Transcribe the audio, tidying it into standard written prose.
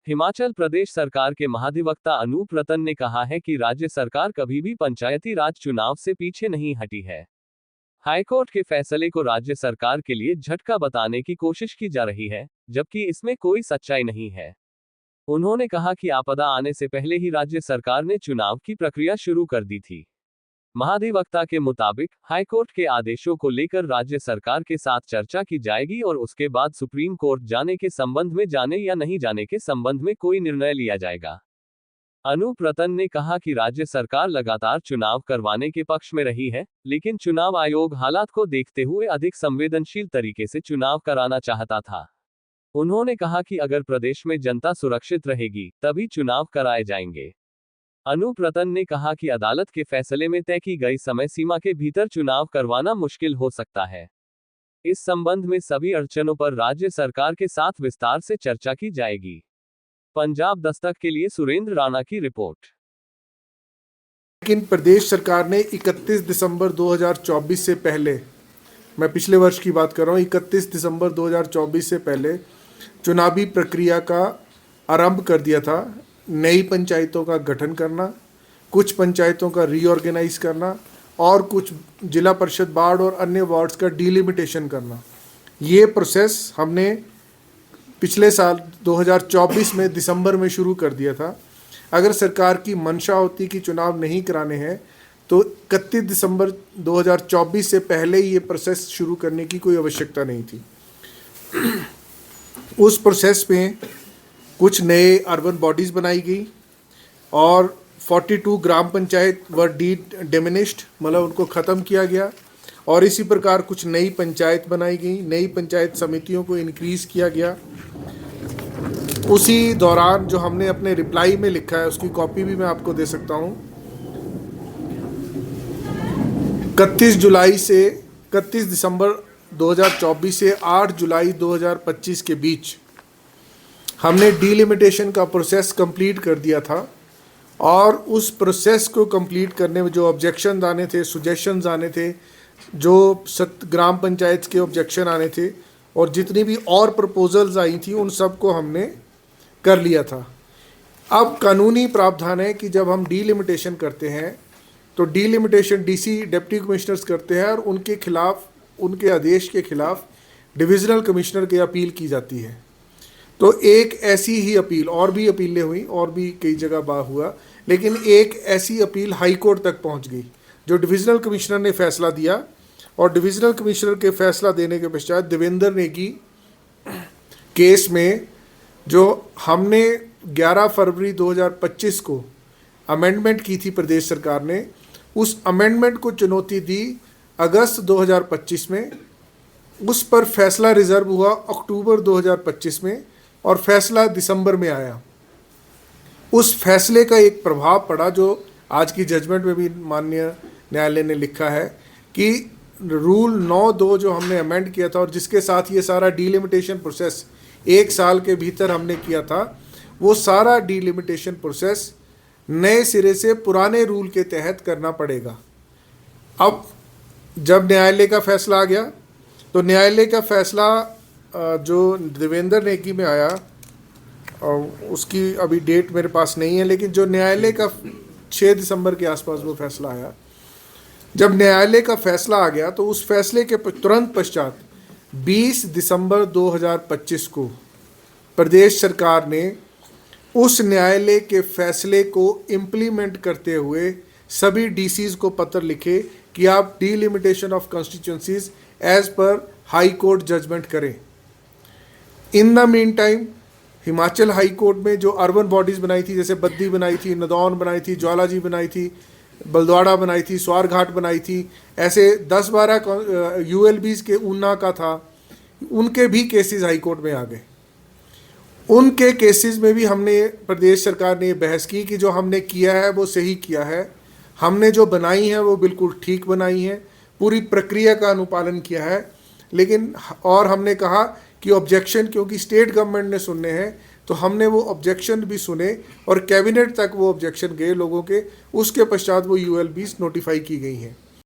हिमाचल प्रदेश सरकार के महाधिवक्ता अनूप रतन ने कहा है कि राज्य सरकार कभी भी पंचायती राज चुनाव से पीछे नहीं हटी है। हाईकोर्ट के फैसले को राज्य सरकार के लिए झटका बताने की कोशिश की जा रही है, जबकि इसमें कोई सच्चाई नहीं है। उन्होंने कहा कि आपदा आने से पहले ही राज्य सरकार ने चुनाव की प्रक्रिया शुरू कर दी थी। महाधिवक्ता के मुताबिक हाईकोर्ट के आदेशों को लेकर राज्य सरकार के साथ चर्चा की जाएगी और उसके बाद सुप्रीम कोर्ट जाने के संबंध में जाने या नहीं जाने के संबंध में कोई निर्णय लिया जाएगा। अनूप रतन ने कहा कि राज्य सरकार लगातार चुनाव करवाने के पक्ष में रही है, लेकिन चुनाव आयोग हालात को देखते हुए अधिक संवेदनशील तरीके से चुनाव कराना चाहता था। उन्होंने कहा कि अगर प्रदेश में जनता सुरक्षित रहेगी, तभी चुनाव कराए जाएंगे। अनूप रतन ने कहा कि अदालत के फैसले में तय की गई समय सीमा के भीतर चुनाव करवाना मुश्किल हो सकता है। इस संबंध में सभी अड़चनों पर राज्य सरकार के साथ विस्तार से चर्चा की जाएगी। पंजाब दस्तक के लिए सुरेंद्र राणा की रिपोर्ट। लेकिन प्रदेश सरकार ने 31 दिसंबर 2024 से पहले, मैं पिछले वर्ष की बात कर रहा हूँ, 31 दिसंबर 2024 से पहले चुनावी प्रक्रिया का आरंभ कर दिया था। नई पंचायतों का गठन करना, कुछ पंचायतों का रीऑर्गेनाइज करना और कुछ जिला परिषद वार्ड और अन्य वार्ड्स का डिलिमिटेशन करना। ये प्रोसेस हमने पिछले साल 2024 में दिसंबर में शुरू कर दिया था। अगर सरकार की मंशा होती कि चुनाव नहीं कराने हैं तो 31 दिसंबर 2024 से पहले ही ये प्रोसेस शुरू करने की कोई आवश्यकता नहीं थी। उस प्रोसेस में कुछ नए अर्बन बॉडीज़ बनाई गई और 42 ग्राम पंचायत व डिमिनिश्ड, मतलब उनको ख़त्म किया गया। और इसी प्रकार कुछ नई पंचायत बनाई गई, नई पंचायत समितियों को इंक्रीज़ किया गया। उसी दौरान जो हमने अपने रिप्लाई में लिखा है, उसकी कॉपी भी मैं आपको दे सकता हूँ। 31 दिसंबर 2024 से 8 जुलाई 2025 के बीच हमने डिलिमिटेशन का प्रोसेस कंप्लीट कर दिया था। और उस प्रोसेस को कंप्लीट करने में जो ऑब्जेक्शन आने थे, सुजेशंस आने थे, जो ग्राम पंचायत के ऑब्जेक्शन आने थे और जितनी भी और प्रपोजल्स आई थी, उन सब को हमने कर लिया था। अब कानूनी प्रावधान है कि जब हम डिलिमिटेशन करते हैं तो डिलिमिटेशन डीसी डिप्टी कमिश्नर्स करते हैं और उनके खिलाफ, उनके आदेश के खिलाफ डिविजनल कमिश्नर की अपील की जाती है। तो एक ऐसी ही अपील, और भी अपीलें हुई और भी कई जगह हुआ, लेकिन एक ऐसी अपील हाई कोर्ट तक पहुंच गई जो डिविजनल कमिश्नर ने फैसला दिया। और डिविजनल कमिश्नर के फैसला देने के पश्चात देवेंद्र नेगी केस में जो हमने 11 फरवरी 2025 को अमेंडमेंट की थी प्रदेश सरकार ने, उस अमेंडमेंट को चुनौती दी अगस्त 2025 में। उस पर फैसला रिजर्व हुआ अक्टूबर 2025 में और फैसला दिसंबर में आया। उस फैसले का एक प्रभाव पड़ा जो आज की जजमेंट में भी माननीय न्यायालय ने लिखा है कि रूल 9(2) जो हमने अमेंड किया था और जिसके साथ ये सारा डिलिमिटेशन प्रोसेस 1 साल के भीतर हमने किया था, वो सारा डिलिमिटेशन प्रोसेस नए सिरे से पुराने रूल के तहत करना पड़ेगा। अब जब न्यायालय का फैसला आ गया तो न्यायालय का फैसला जो देवेंद्र नेगी में आया, और उसकी अभी डेट मेरे पास नहीं है, लेकिन जो न्यायालय का 6 दिसंबर के आसपास वो फैसला आया। जब न्यायालय का फैसला आ गया तो उस फैसले के तुरंत पश्चात 20 दिसंबर 2025 को प्रदेश सरकार ने उस न्यायालय के फैसले को इम्प्लीमेंट करते हुए सभी डीसीज को पत्र लिखे कि आप delimitation of constituencies as per high court judgment करें। In the meantime Himachal high court में जो अर्बन बॉडीज़ बनाई थी, जैसे बद्दी बनाई थी, नदौन बनाई थी, ज्वालाजी बनाई थी, बलद्वाड़ा बनाई थी, स्वारघाट बनाई थी, ऐसे 10-12 यूएलबीज़ के ऊना का था, उनके भी केसेस हाई कोर्ट में आ गए। उनके केसेस में भी हमने, प्रदेश सरकार ने बहस की कि जो हमने किया है वो सही किया है, हमने जो बनाई है वो बिल्कुल ठीक बनाई है, पूरी प्रक्रिया का अनुपालन किया है। लेकिन और हमने कहा कि ऑब्जेक्शन, क्योंकि स्टेट गवर्नमेंट ने सुनने हैं, तो हमने वो ऑब्जेक्शन भी सुने और कैबिनेट तक वो ऑब्जेक्शन गए लोगों के। उसके पश्चात वो यूएलबीज़ नोटिफाई की गई हैं।